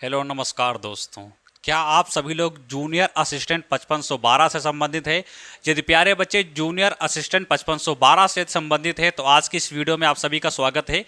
Hello नमस्कार दोस्तों। क्या आप सभी लोग जूनियर असिस्टेंट 5512 से संबंधित है? यदि प्यारे बच्चे जूनियर असिस्टेंट 5512 से संबंधित है तो आज की इस वीडियो में आप सभी का स्वागत है।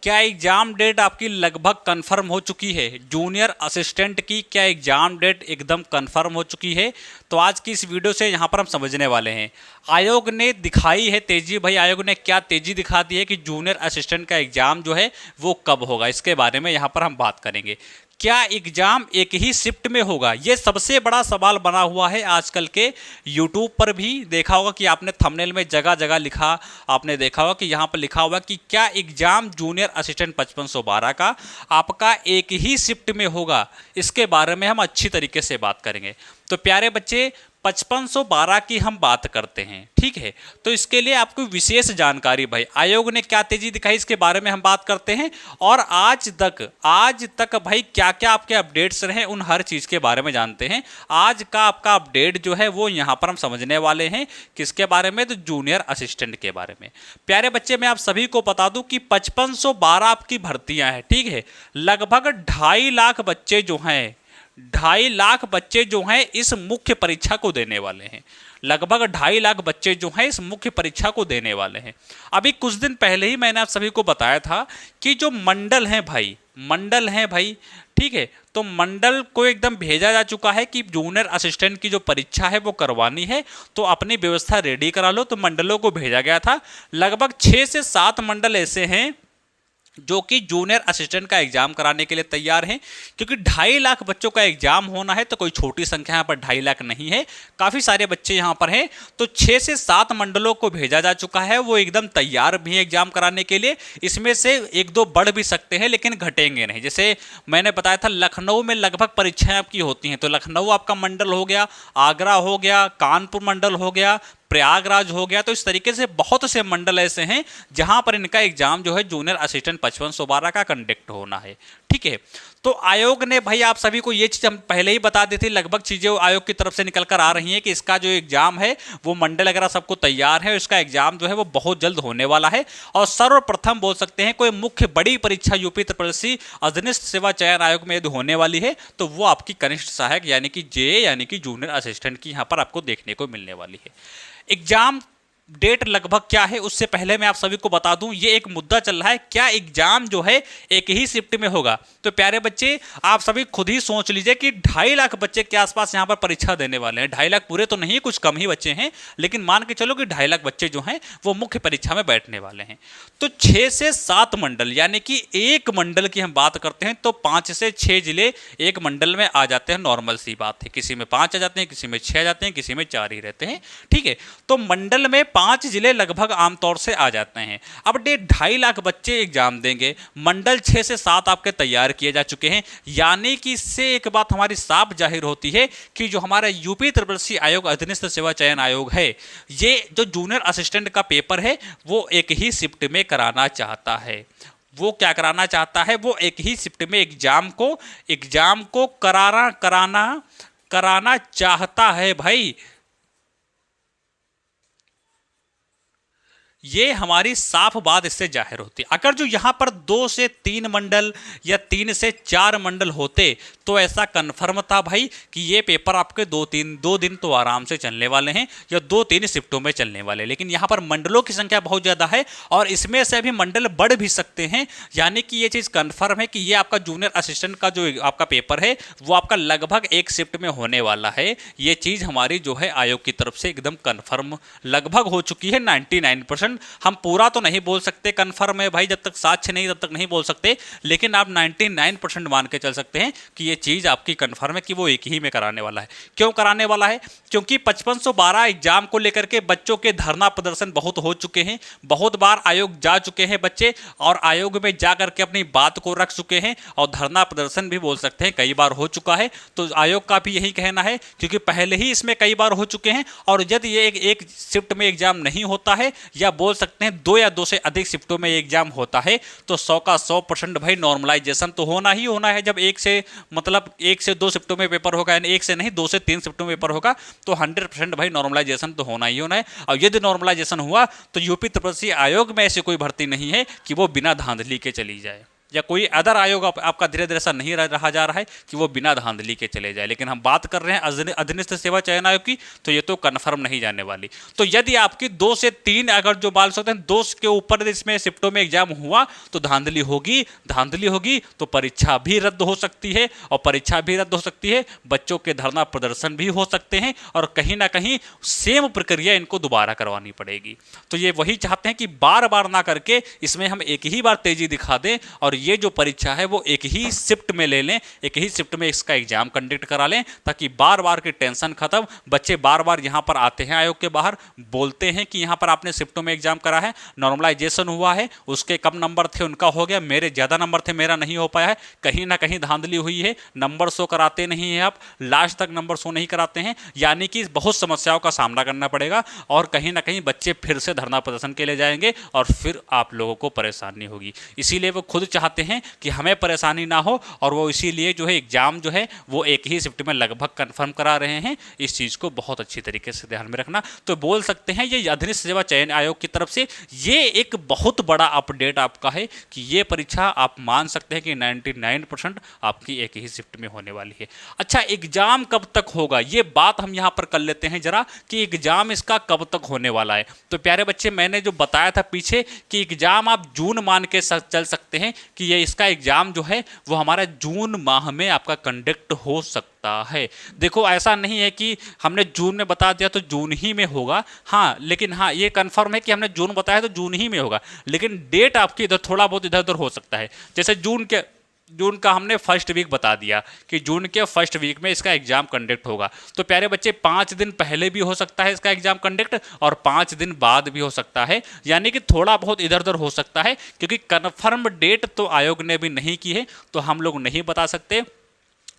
क्या एग्जाम डेट आपकी लगभग कंफर्म हो चुकी है? जूनियर असिस्टेंट की क्या एग्जाम डेट एकदम कंफर्म हो चुकी है? तो आज की इस वीडियो से यहाँ पर हम समझने वाले हैं। आयोग ने दिखाई है तेजी, भाई आयोग ने क्या तेजी दिखा दी है कि जूनियर असिस्टेंट का एग्जाम जो है वो कब होगा, इसके बारे में यहाँ पर हम बात करेंगे। क्या एग्जाम एक ही शिफ्ट में होगा? ये सबसे बड़ा सवाल बना हुआ है आजकल के। यूट्यूब पर भी देखा होगा कि आपने थंबनेल में जगह जगह लिखा, आपने देखा होगा कि यहाँ पर लिखा हुआ कि क्या एग्जाम जूनियर असिस्टेंट 5512 का आपका एक ही शिफ्ट में होगा। इसके बारे में हम अच्छी तरीके से बात करेंगे। तो प्यारे बच्चे 5512 की हम बात करते हैं, ठीक है। तो इसके लिए आपको विशेष जानकारी, भाई आयोग ने क्या तेजी दिखाई इसके बारे में हम बात करते हैं। और आज तक भाई क्या क्या आपके अपडेट्स रहे उन हर चीज़ के बारे में जानते हैं। आज का आपका अपडेट जो है वो यहाँ पर हम समझने वाले हैं। किसके बारे में? तो जूनियर असिस्टेंट के बारे में। प्यारे बच्चे मैं आप सभी को बता दूं कि 5512 आपकी भर्तियां हैं, ठीक है। लगभग 2.5 लाख बच्चे जो हैं, 2.5 लाख बच्चे जो हैं इस मुख्य परीक्षा को देने वाले हैं। लगभग 2.5 लाख बच्चे जो हैं इस मुख्य परीक्षा को देने वाले हैं। अभी कुछ दिन पहले ही मैंने आप सभी को बताया था कि जो मंडल हैं भाई, ठीक है। तो मंडल को एकदम भेजा जा चुका है कि जूनियर असिस्टेंट की जो परीक्षा है वो करवानी है, तो अपनी व्यवस्था रेडी करा लो। तो मंडलों को भेजा गया था। लगभग 6 से 7 मंडल ऐसे हैं जो कि जूनियर असिस्टेंट का एग्जाम कराने के लिए तैयार हैं। क्योंकि 2.5 लाख बच्चों का एग्जाम होना है तो कोई छोटी संख्या यहाँ पर 2.5 लाख नहीं है, काफ़ी सारे बच्चे यहाँ पर हैं। तो 6 से 7 मंडलों को भेजा जा चुका है, वो एकदम तैयार भी हैं एग्जाम कराने के लिए। इसमें से 1-2 बढ़ भी सकते हैं लेकिन घटेंगे नहीं। जैसे मैंने बताया था लखनऊ में लगभग परीक्षाएं आपकी होती हैं, तो लखनऊ आपका मंडल हो गया, आगरा हो गया, कानपुर मंडल हो गया, प्रयागराज हो गया। तो इस तरीके से बहुत से मंडल ऐसे हैं जहां पर इनका एग्जाम जो है जूनियर असिस्टेंट 5512 का कंडक्ट होना है, ठीक है। तो आयोग ने भाई आप सभी को ये चीज़ हम पहले ही बता दी थी, लगभग चीज़ें आयोग की तरफ से निकल कर आ रही हैं कि इसका जो एग्जाम है वो मंडल वगैरह सबको तैयार है, इसका एग्जाम जो है वो बहुत जल्द होने वाला है। और सर्वप्रथम बोल सकते हैं कोई मुख्य बड़ी परीक्षा यूपी त्रिपल अधीनस्थ सेवा चयन आयोग में यदि होने वाली है तो वो आपकी कनिष्ठ सहायक यानी कि जे यानी कि जूनियर असिस्टेंट की यहाँ पर आपको देखने को मिलने वाली है। एग्जाम डेट लगभग क्या है उससे पहले मैं आप सभी को बता दूं, ये एक मुद्दा चल रहा है, क्या एग्जाम जो है एक ही शिफ्ट में होगा। तो प्यारे बच्चे आप सभी खुद ही सोच लीजिए कि 2.5 लाख बच्चे के आसपास यहां पर परीक्षा देने वाले हैं। 2.5 लाख पूरे तो नहीं, कुछ कम ही बच्चे हैं, लेकिन मान के चलो कि 2.5 लाख बच्चे जो हैं वो मुख्य परीक्षा में बैठने वाले हैं। तो 6 से 7 मंडल यानी कि एक मंडल की हम बात करते हैं तो 5 से 6 जिले एक मंडल में आ जाते हैं। नॉर्मल सी बात है, किसी में 5 आ जाते हैं, किसी में 6 आ जाते हैं, किसी में 4 ही रहते हैं, ठीक है। तो मंडल में 5 जिले लगभग आमतौर से आ जाते हैं। अब 2.5 लाख बच्चे एग्जाम देंगे, मंडल 6 से 7 आपके तैयार किए जा चुके हैं। यानी कि इससे एक बात हमारी साफ जाहिर होती है कि जो हमारा यूपी त्रिपल आयोग अधीनस्थ सेवा चयन आयोग है, ये जो जूनियर असिस्टेंट का पेपर है वो एक ही शिफ्ट में कराना चाहता है। वो क्या कराना चाहता है? वो एक ही शिफ्ट में एग्जाम को कराना चाहता है भाई। ये हमारी साफ बात इससे जाहिर होती है। अगर जो यहाँ पर 2 से 3 मंडल या 3 से 4 मंडल होते तो ऐसा कन्फर्म था भाई कि ये पेपर आपके 2 दिन तो आराम से चलने वाले हैं या 2-3 शिफ्टों में चलने वाले। लेकिन यहाँ पर मंडलों की संख्या बहुत ज़्यादा है और इसमें से अभी मंडल बढ़ भी सकते हैं। यानी कि ये चीज़ कन्फर्म है कि ये आपका जूनियर असिस्टेंट का जो आपका पेपर है वो आपका लगभग एक शिफ्ट में होने वाला है। ये चीज़ हमारी जो है आयोग की तरफ से एकदम कन्फर्म लगभग हो चुकी है 99%। हम पूरा तो नहीं बोल सकते कंफर्म है भाई, जब तक साक्ष्य नहीं तब तक नहीं बोल सकते, लेकिन आप 99% मान के चल सकते हैं कि ये चीज़ आपकी कंफर्म है कि वो एक ही में कराने वाला है। क्यों कराने वाला है? क्योंकि 5512 एग्जाम को लेकर के बच्चों के धरना प्रदर्शन बहुत हो चुके हैं, बहुत बार आयोग जा चुके हैं बच्चे और आयोग में जा करके अपनी बात को रख चुके हैं और धरना प्रदर्शन भी बोल सकते हैं कई बार हो चुका है। तो आयोग का भी यही कहना है क्योंकि पहले ही इसमें कई बार हो चुके हैं। और यदि ये एक शिफ्ट में एग्जाम नहीं होता है या बोल सकते हैं 2 या 2 से अधिक शिफ्टों में एग्जाम होता है तो 100 का 100% भाई नॉर्मलाइजेशन तो होना ही होना है। जब 1 से 2 शिफ्टों में पेपर होगा, यानी 1 से नहीं 2 से 3 शिफ्टों में पेपर होगा तो 100% भाई नॉर्मलाइजेशन तो होना ही होना है। और यदि नॉर्मलाइजेशन हुआ तो यूपी त्रिपल आयोग में ऐसी कोई भर्ती नहीं है कि वो बिना धांधली के चली जाए। या कोई अदर आयोग आपका धीरे धीरे ऐसा नहीं रहा जा रहा है कि वो बिना धांधली के चले जाए। लेकिन हम बात कर रहे हैं अधीनस्थ सेवा चयन आयोग की, तो ये तो कन्फर्म नहीं जाने वाली। तो यदि आपकी 2 से 3 अगर जो बाल सकते हैं 2 के ऊपर इसमें शिफ्टों में एग्जाम हुआ तो धांधली होगी तो परीक्षा भी रद्द हो सकती है, और परीक्षा भी रद्द हो सकती है, बच्चों के धरना प्रदर्शन भी हो सकते हैं, और कहीं ना कहीं सेम प्रक्रिया इनको दोबारा करवानी पड़ेगी। तो ये वही चाहते हैं कि बार बार ना करके इसमें हम एक ही बार तेजी दिखा दें, और ये जो परीक्षा है वो एक ही शिफ्ट में ले लें, एक ही शिफ्ट में इसका एग्जाम कंडक्ट करा लें, ताकि बार बार की टेंशन खत्म। बच्चे बार बार यहाँ पर आते हैं आयोग के बाहर, बोलते हैं कि यहाँ पर आपने शिफ्टों में एग्जाम करा है, नॉर्मलाइजेशन हुआ है, उसके कम नंबर थे उनका हो गया, मेरे ज़्यादा नंबर थे मेरा नहीं हो पाया है, कहीं ना कहीं धांधली हुई है, नंबर शो कराते नहीं हैं, आप लास्ट तक नंबर शो नहीं कराते हैं, यानी कि बहुत समस्याओं का सामना करना पड़ेगा, और कहीं ना कहीं बच्चे फिर से धरना प्रदर्शन के लिए जाएंगे, और फिर आप लोगों को परेशानी होगी। इसीलिए वो खुद चाहते हैं कि हमें परेशानी ना हो, और वो इसीलिए जो है एग्जाम जो है वो एक ही शिफ्ट में लगभग कंफर्म करा रहे हैं। इस चीज़ को बहुत अच्छी तरीके से ध्यान में रखना। तो बोल सकते हैं ये अधीनस्थ सेवा चयन आयोग की तरफ से ये एक बहुत बड़ा अपडेट आपका है कि ये परीक्षा आप मान सकते हैं कि 99% आपकी एक ही शिफ्ट में होने वाली है। अच्छा, एग्जाम कब तक होगा ये बात हम यहाँ पर कर लेते हैं जरा, कि एग्जाम इसका कब तक होने वाला है। तो प्यारे बच्चे, मैंने जो बताया था पीछे कि एग्जाम आप जून मान के चल सकते हैं कि ये इसका एग्जाम जो है वो हमारा जून माह में आपका कंडक्ट हो सकता है। देखो, ऐसा नहीं है कि हमने जून में बता दिया तो जून ही में होगा, हाँ, लेकिन हाँ ये कंफर्म है कि हमने जून बताया तो जून ही में होगा, लेकिन डेट आपकी इधर थोड़ा बहुत इधर उधर हो सकता है। जैसे जून का हमने फर्स्ट वीक बता दिया कि जून के फर्स्ट वीक में इसका एग्जाम कंडक्ट होगा, तो प्यारे बच्चे 5 दिन पहले भी हो सकता है इसका एग्जाम कंडक्ट, और 5 दिन बाद भी हो सकता है, यानी कि थोड़ा बहुत इधर उधर हो सकता है, क्योंकि कन्फर्म डेट तो आयोग ने भी नहीं की है, तो हम लोग नहीं बता सकते।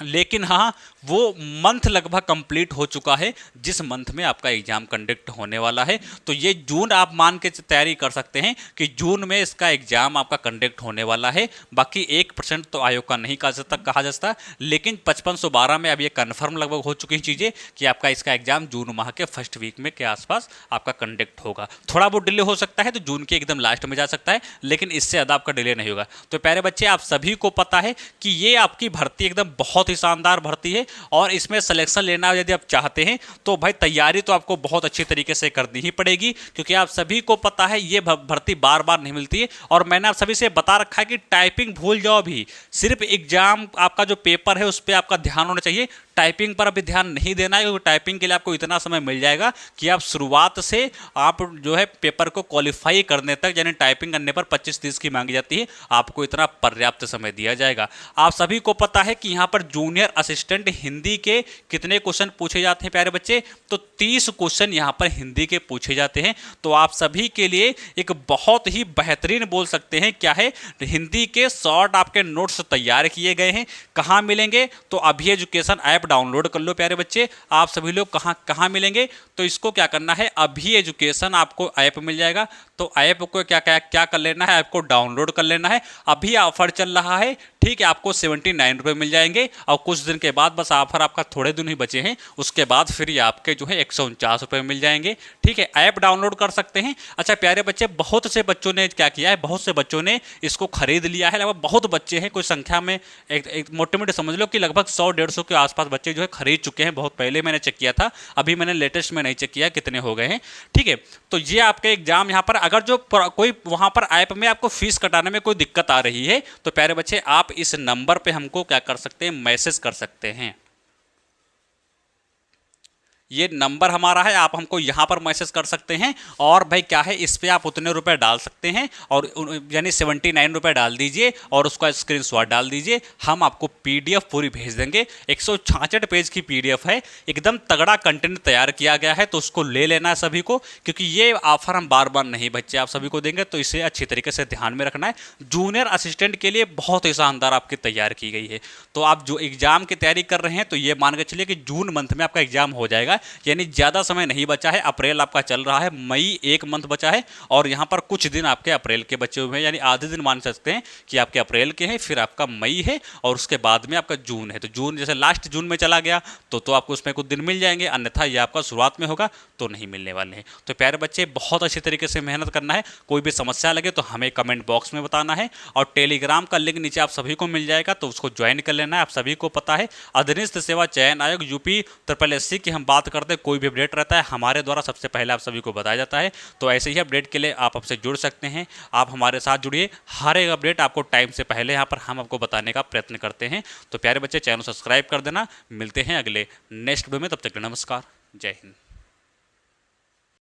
लेकिन हाँ, वो मंथ लगभग कंप्लीट हो चुका है जिस मंथ में आपका एग्जाम कंडक्ट होने वाला है। तो ये जून आप मान के तैयारी कर सकते हैं कि जून में इसका एग्जाम आपका कंडक्ट होने वाला है। बाकी 1% तो आयोग का नहीं कहा जा सकता, लेकिन 5512 में अब ये कन्फर्म लगभग हो चुकी हैं चीज़ें कि आपका इसका एग्जाम जून माह के फर्स्ट वीक में के आसपास आपका कंडक्ट होगा। थोड़ा बहुत डिले हो सकता है तो जून के एकदम लास्ट में जा सकता है, लेकिन इससे ज़्यादा आपका डिले नहीं होगा। तो प्यारे बच्चे, आप सभी को पता है कि ये आपकी भर्ती एकदम बहुत ही शानदार भर्ती है, और इसमें सिलेक्शन लेना यदि आप चाहते हैं तो भाई तैयारी तो आपको बहुत अच्छी तरीके से करनी ही पड़ेगी, क्योंकि आप सभी को पता है ये भर्ती बार बार नहीं मिलती है। और मैंने आप सभी से बता रखा है कि टाइपिंग भूल जाओ भी, सिर्फ एग्जाम आपका जो पेपर है उस पर आपका ध्यान होना चाहिए, टाइपिंग पर अभी ध्यान नहीं देना है, क्योंकि टाइपिंग के लिए आपको इतना समय मिल जाएगा कि आप शुरुआत से आप जो है पेपर को क्वालिफाई करने तक, यानी टाइपिंग करने पर 25-30 की मांगी जाती है, आपको इतना पर्याप्त समय दिया जाएगा। आप सभी को पता है कि यहाँ पर जूनियर असिस्टेंट हिंदी के कितने क्वेश्चन पूछे जाते हैं प्यारे बच्चे, तो 30 क्वेश्चन यहाँ पर हिंदी के पूछे जाते हैं। तो आप सभी के लिए एक बहुत ही बेहतरीन बोल सकते हैं क्या है, हिंदी के शॉर्ट आपके नोट्स तैयार किए गए हैं। कहाँ मिलेंगे, तो अभी एजुकेशन ऐप डाउनलोड कर लो प्यारे बच्चे। आप सभी लोग कहाँ मिलेंगे, तो इसको क्या करना है, अभी एजुकेशन आपको ऐप मिल जाएगा, तो ऐप को क्या कर लेना है, ऐप को डाउनलोड कर लेना है। अभी ऑफर चल रहा है, ठीक है, आपको 79 रुपये मिल जाएंगे, और कुछ दिन के बाद, बस ऑफर आपका थोड़े दिन ही बचे हैं, उसके बाद फिर ये आपके जो है 149 रुपये मिल जाएंगे। ठीक है, ऐप डाउनलोड कर सकते हैं। अच्छा प्यारे बच्चे, बहुत से बच्चों ने क्या किया है, बहुत से बच्चों ने इसको खरीद लिया है, लगभग बहुत बच्चे हैं, कुछ संख्या में एक मोटे मोटे समझ लो कि लगभग 100-150 के आसपास बच्चे जो है खरीद चुके हैं। बहुत पहले मैंने चेक किया था, अभी मैंने लेटेस्ट में नहीं चेक किया कितने हो गए हैं। ठीक है, तो ये आपके एग्जाम यहाँ पर, अगर जो कोई वहाँ पर ऐप में आपको फीस कटाने में कोई दिक्कत आ रही है, तो प्यारे बच्चे आप इस नंबर पे हमको क्या कर सकते हैं, मैसेज कर सकते हैं। ये नंबर हमारा है, आप हमको यहाँ पर मैसेज कर सकते हैं, और भाई क्या है, इस पर आप उतने रुपए डाल सकते हैं, और यानी 79 रुपये डाल दीजिए और उसका स्क्रीनशॉट डाल दीजिए, हम आपको पीडीएफ पूरी भेज देंगे। 166 पेज की पीडीएफ है, एकदम तगड़ा कंटेंट तैयार किया गया है, तो उसको ले लेना है सभी को, क्योंकि ये ऑफर हम बार बार नहीं बच्चे आप सभी को देंगे, तो इसे अच्छी तरीके से ध्यान में रखना है। जूनियर असिस्टेंट के लिए बहुत ही शानदार आपकी तैयार की गई है। तो आप जो एग्जाम की तैयारी कर रहे हैं, तो ये मान के चलिए कि जून मंथ में आपका एग्जाम हो जाएगा, है, यानी ज़्यादा समय नहीं बचा है। अप्रैल आपका चल रहा है, मई 1 मंथ बचा है और यहाँ पर कुछ दिन आपके अप्रैल के बचे हुए हैं, यानी आधे दिन मान सकते हैं कि आपके अप्रैल के हैं, फिर आपका मई है और उसके बाद में आपका जून है। तो जून जैसे लास्ट जून में चला गया तो आपको उसमें कुछ दिन मिल जाएंगे, अन्यथा ये आपका शुरुआत में होगा तो नहीं मिलने वाले हैं। तो प्यारे बच्चे, बहुत अच्छी तरीके से मेहनत करना है। कोई भी समस्या लगे तो हमें कमेंट बॉक्स में बताना है और टेलीग्राम का लिंक नीचे आप सभी को मिल जाएगा, तो उसको ज्वाइन कर लेना है। आप सभी को पता है अधीनस्थ सेवा चयन आयोग यूपी SSSC की हम बात करते हैं, कोई भी अपडेट रहता है हमारे द्वारा सबसे पहले आप सभी को बताया जाता है। तो ऐसे ही अपडेट के लिए आप हमसे जुड़ सकते हैं, आप हमारे साथ जुड़िए। हर एक अपडेट आपको टाइम से पहले यहाँ पर हम आपको बताने का प्रयत्न करते हैं। तो प्यारे बच्चे, चैनल सब्सक्राइब कर देना। मिलते हैं अगले नेक्स्ट वीडियो में, तब तक नमस्कार, जय हिंद।